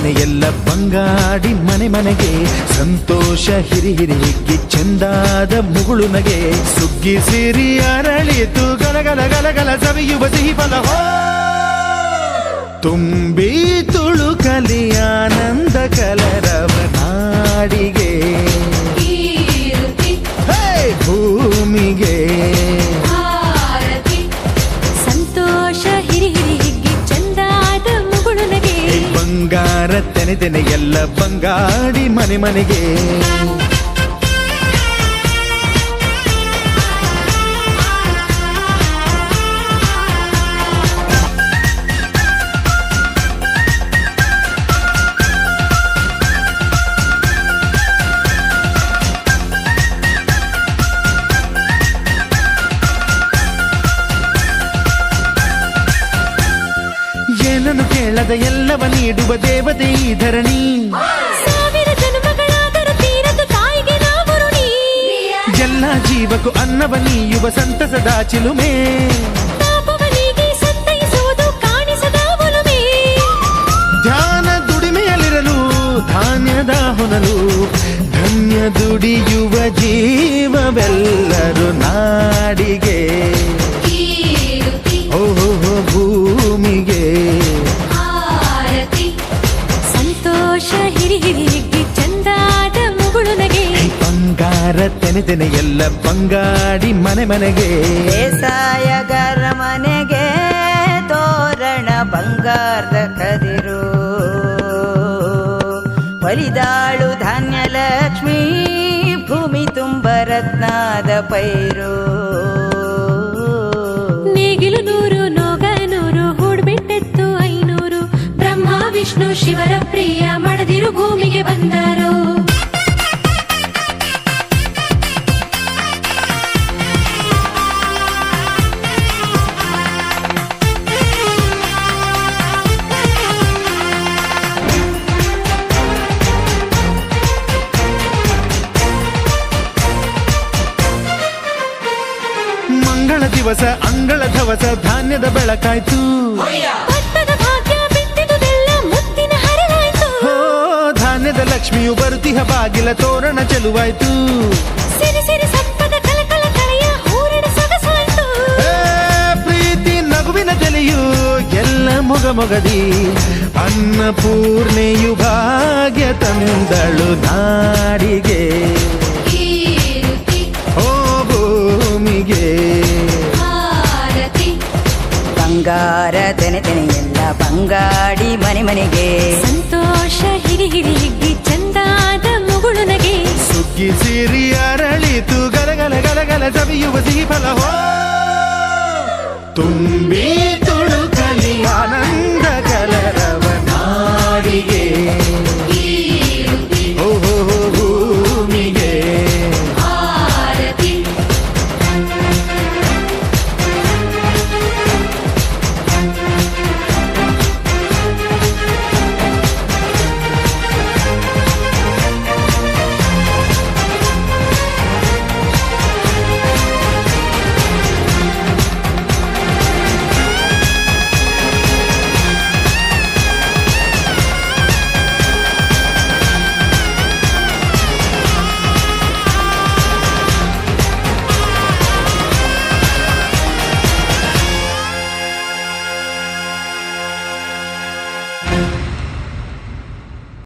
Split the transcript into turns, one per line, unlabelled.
ತೆನೆತೆನೆ ಎಲ್ಲ ಬಂಗಾಡಿ ಮನೆ ಮನೆಗೆ ಸಂತೋಷ ಹಿರಿ ಹಿರಿ ಹಿಗ್ಗಿ ಚೆಂದಾದ ಮುಗುಳು ನಗೆ ಸುಗ್ಗಿ ಸಿರಿ ಅರಳಿತು ಗಲಗಲ ಗಲಗಲ ಸವಿಯುವ ಸಿಹಿ ಫಲ ತುಂಬಿ ತುಳುಕಲಿ ಆನಂದ ಕಲರವ ನಾಡಿಗೆ ಭೂಮಿಗೆ
ಸಂತೋಷ ಹಿರಿ ಹಿರಿ ಹಿಗ್ಗಿ ಚಂದಾದ ಮುಗುಳು ನಗೆ
ಬಂಗಾರ ತೆನೆತೆನೆ ಎಲ್ಲ ಬಂಗಾಡಿ ಮನೆ ಮನೆಗೆ ಏನನ್ನು ಕೇಳದ ಎಲ್ಲವ ನೀಡುವ ದೇವತೆ ಈ ಧರಣಿ
ಸಾವಿರ ಜನ್ಮಗಳಾದರೂ ತೀರದ ತಾಯಿಗೆ ನಾವು ಋಣಿ
ಎಲ್ಲ ಜೀವಕ್ಕೂ ಅನ್ನವ ನೀಯುವ ಸಂತಸದ ಚಿಲುಮೆ
ಪಾಪವನಿಗೆ ಸಂತೈಸುವುದು ಕಾಣಿಸದ ಒಲುಮೆ
ಧ್ಯಾನ ದುಡಿಮೆಯಲ್ಲಿರಲು ಧಾನ್ಯದ ಹೊನಲು ಧನ್ಯ ದುಡಿಯುವ ಜೀವವೆಲ್ಲರೂ ನಾಡಿಗೆ ಓಹೋ ಭೂಮಿಗೆ
ಸಂತೋಷ ಹಿರಿ ಹಿರಿ ಹಿಗ್ಗಿ ಚಂದಾದ ಮುಗುಳು ನಗೆ
ಬಂಗಾರ ತೆನೆತೆನೆ ಎಲ್ಲ ಬಂಗಾಡಿ ಮನೆ ಮನೆಗೆ
ಬೇಸಾಯಗಾರ ಮನೆಗೆ ತೋರಣ ಬಂಗಾರದ ಕದಿರು ಬಲಿದಾಳು ಧಾನ್ಯ ಲಕ್ಷ್ಮೀ ಭೂಮಿ ತುಂಬ ರತ್ನದ ಪೈರು
ನೇಗಿಲು 100 ನೋಗ 100 ಹೂಡ್ಬಿಟ್ಟೆತ್ತು 500 ಬ್ರಹ್ಮ ವಿಷ್ಣು ಶಿವರ ಪ್ರಿಯ ಮಡದಿರು ಭೂಮಿಗೆ ಬಂದರು
ಮಂಗಳ ದಿವಸ ಅಂಗಳ ಧವಸ ಧಾನ್ಯದ ಬೆಳಕಾಯ್ತು
ಭತ್ತದ ಭಾಗ್ಯ ಬಿತ್ತಿದುದೆಲ್ಲ ಮುತ್ತಿನ ಹರವಾಯ್ತು
ಹೋ ಧಾನ್ಯದ ಲಕ್ಷ್ಮಿಯು ಬರುತಿಹ ಬಾಗಿಲ ತೋರಣ ಚೆಲುವಾಯ್ತು
ಸಿರಿ ಸಿರಿ ಸಂಪದ ಕಲಕಲ ಕಳೆಯ ಹೂರಣ ಸೊಗಸಾಯ್ತು
ಪ್ರೀತಿ ನಗುವಿನ ಜಲೆಯು ಎಲ್ಲ ಮೊಗಮೊಗದಿ ಅನ್ನಪೂರ್ಣೆಯು ಭಾಗ್ಯ ತಂದಳು ನಾಡಿಗೆ ಓ ಭೂಮಿಗೆ
ಬಂಗಾರ ತೆನೆತೆನೆ ಎಲ್ಲ ಬಂಗಾಡಿ ಮನೆ ಮನೆಗೆ
ಸಂತೋಷ ಹಿರಿ ಹಿರಿ ಹಿಗ್ಗಿ ಚಂದಾದ ಮುಗುಳು ನಗೆ
ಸುಗ್ಗಿ ಸಿರಿ ಅರಳಿತು ಗಲಗಲ ಗಲಗಲ ಸವಿಯುವ ಸಿಹಿ ಫಲ ತುಂಬಿ ತುಳುಕಲಿ ಆನಂದ ಕಲರವ ನಾಡಿಗೆ